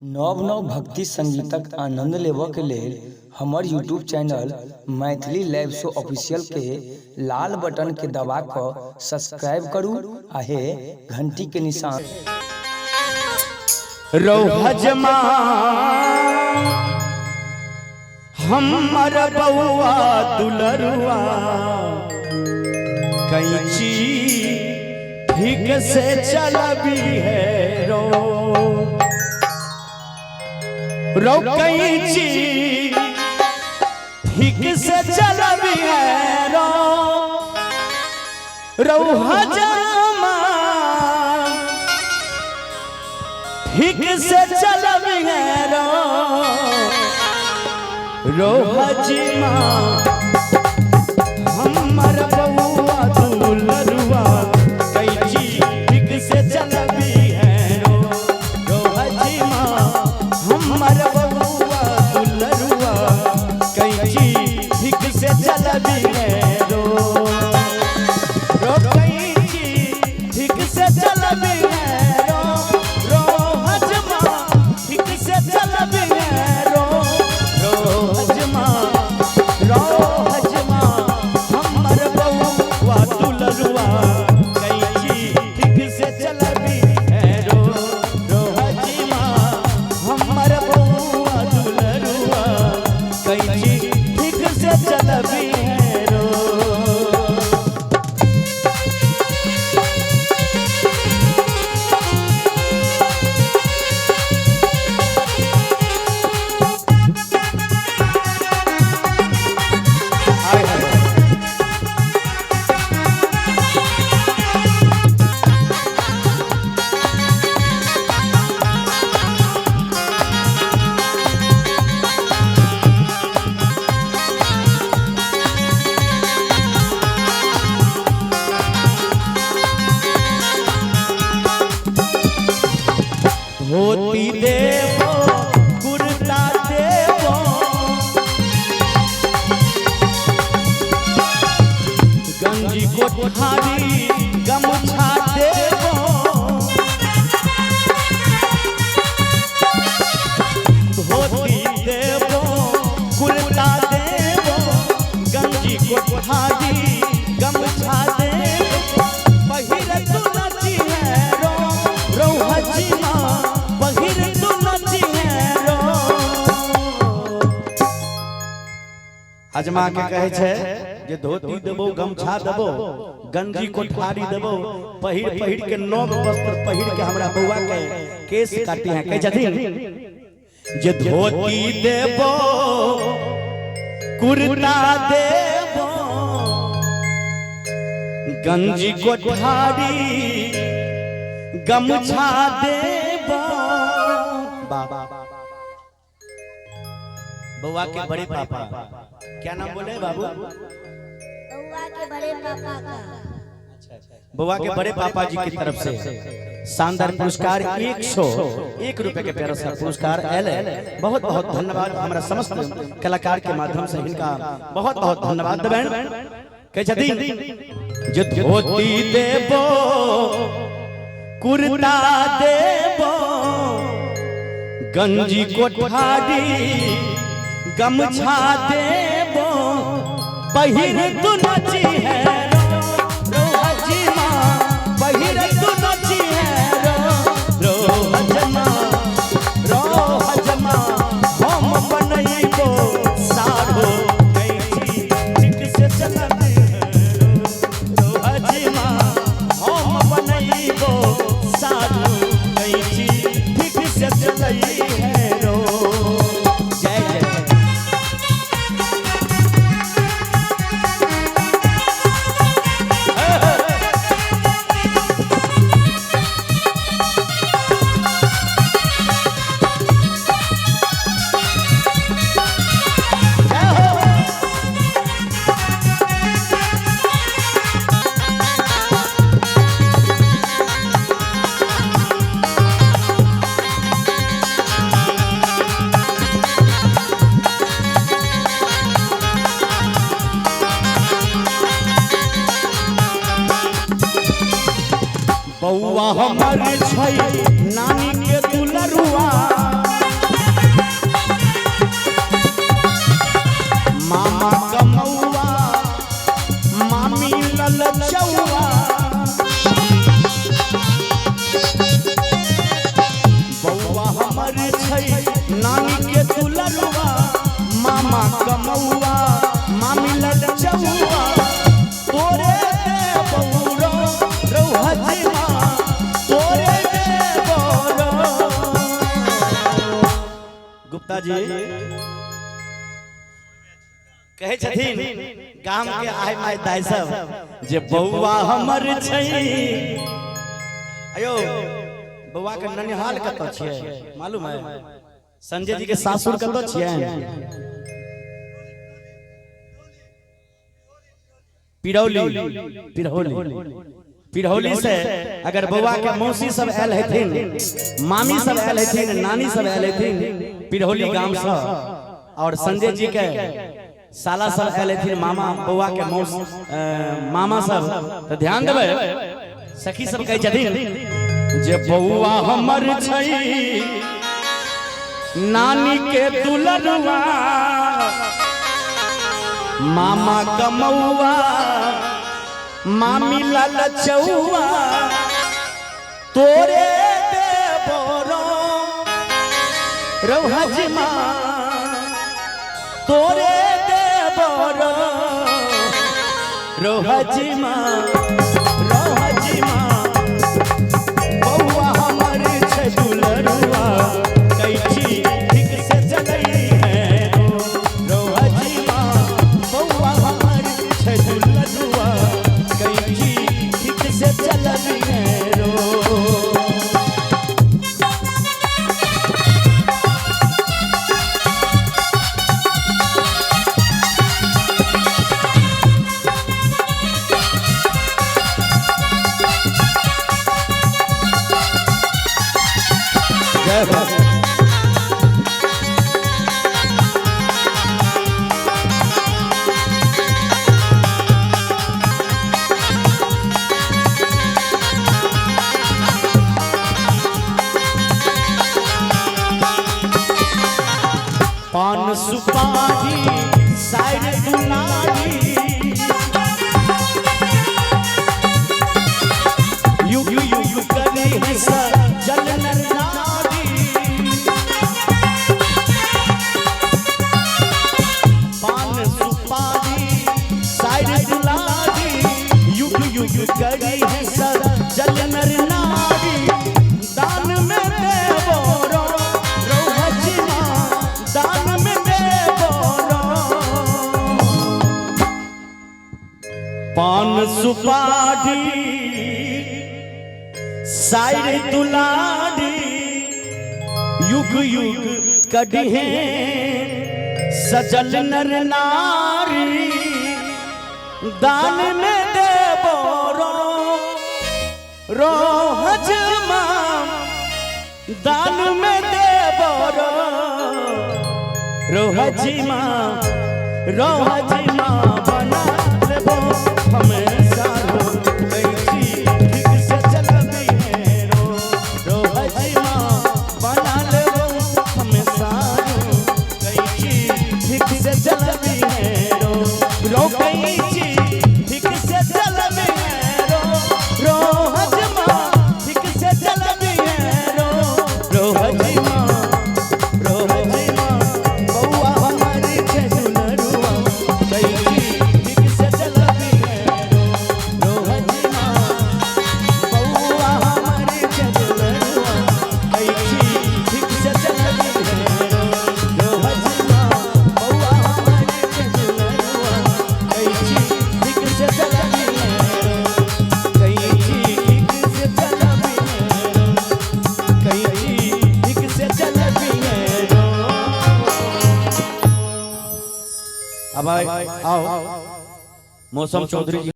नव नव भक्ति संगीतक आनंद लेबऽ के लेल हमर YouTube channel Maithili live show official के लाल बटन के दबा कऽ सब्सक्राइब करू आ हे घंटी के निशान रोहजमा हमर बउआ दुलरुआ कैंची ठीक से चलबी है रो कैंची ठीक से चलबी है रोहजमा ठीक से चलबी है रोहजमा हमर बउआ दुलरुआ कैंची ठीक से चलबी है रोहजमा हमर बउआ दुलरुआ कैंची ठीक से चलबी है कैंची ठीक से चलबी है रोहजमा ठीक से चलबी है रोहजमा हमर बउआ दुलरुआ कैंची ठीक से चलबी है रोहजमा हमर बउआ दुलरुआ कैंची ठीक से चलबी है धोती देवो कुर्ता देवो गंजी कोठारी गमछा देवो धोती देवो कुर्ता देवो गंजी कोठारी गमछा देवो पहिरे तू नची है रोहजमा अजमा के कहे छे जे धोती देबो गमछा देबो गंजी कोठारी देबो पहिर के नव वस्त्र पहिर के हमरा बउआ के केस काटी है कहे छथिन जे धोती देबो कुर्ता देबो गंजी कोठारी गमछा देबो बउआ के बड़े पापा क्या नाम बोले बाबू बउआ के बड़े पापा का बउआ के बड़े पापा जी की तरफ से शानदार पुरस्कार 101 रुपए के प्यारा सा पुरस्कार आयल है। बहुत बहुत धन्यवाद हमारा समस्त कलाकार के माध्यम से इनका बहुत बहुत धन्यवाद देबेन कहे छथिन जे धोती देबो कुर्ता देबो गंजी कोठारी गमछा देबो पहिर तू नची है रोहजमा पहिर तू नची है रोहजमा हम बनैबो साढ़ो कैंची ठीक से चलबी है रोहजमा हम बनैबो साढ़ो कैंची ठीक से चलबी है बउआ हमर छै नानी के दुलरुआ हमर छै नानी के दुलरुआ मामा कमौआ मामी ललचौआ तोरे बौरो रौहजमा तोरे बौरो। गुप्ता जी कहे छथिन गाम के आय माय दाई सब जे बौआ हमर छै। अयो बौआ के ननिहाल कत छियै मालूम है? संजय जी के सासुर कत छियै? पिरौली से अगर बौआ के मौसी सब आयल हेथिन, मामी सब आयल हेथिन, नानी सब आयल हेथिन पिरौली गांव से, और संजय जी के साला सब आयल हेथिन मामा बौआ के मामा सब, तो ध्यान देबै सखी सब कहे छथिन जे बौआ हमर छै नानी के दुलरुआ मामा कमौआ मामी ललचौआ तोरे देबरो रौहजमा तोरे देबरो रौहजमा रौहजमा। बौआ हमर छै दुलरुआ कैची ठीक से चलै है रौहजमा। बौआ हमर छै दुलरुआ कैची ठीक से चलै है रो। पान सुपारी साइड दुलारी युग युग करे है सजल नर नारी। पान सुपारी साइड दुलारी युग युग करे है सजल नर नारी। दान में देवरो रौहजमा दान में देवरो। पान सुपारी साइड दुलारी युग युग कढ़े सजल नर नारी। दान में देवरो रौहजमा दान में देवरो रौहजमा रौहजमा बना लेबो हमें सारो कैची ठीक से चलबी है रो। रौहजमा बना लेबो हमें सारो कैची ठीक से चलबी है रो। रो कैची ठीक से चलबी है रो। रौहजमा ठीक से चलबी है रो। रौहजमा रौहजमा बौआ हमर छै दुलरुआ कैची ठीक से चलबी है रो। रौहजमा बौआ हमर छै दुलरुआ कैची ठीक से चलबी है रो। रौहजमा बौआ हमर छै दुलरुआ कैची ठीक से चलबी है रो। कैची ठीक से चलबी है रो। कैची ठीक से चलबी है रो। अब आओ मौसम चौधरी जी।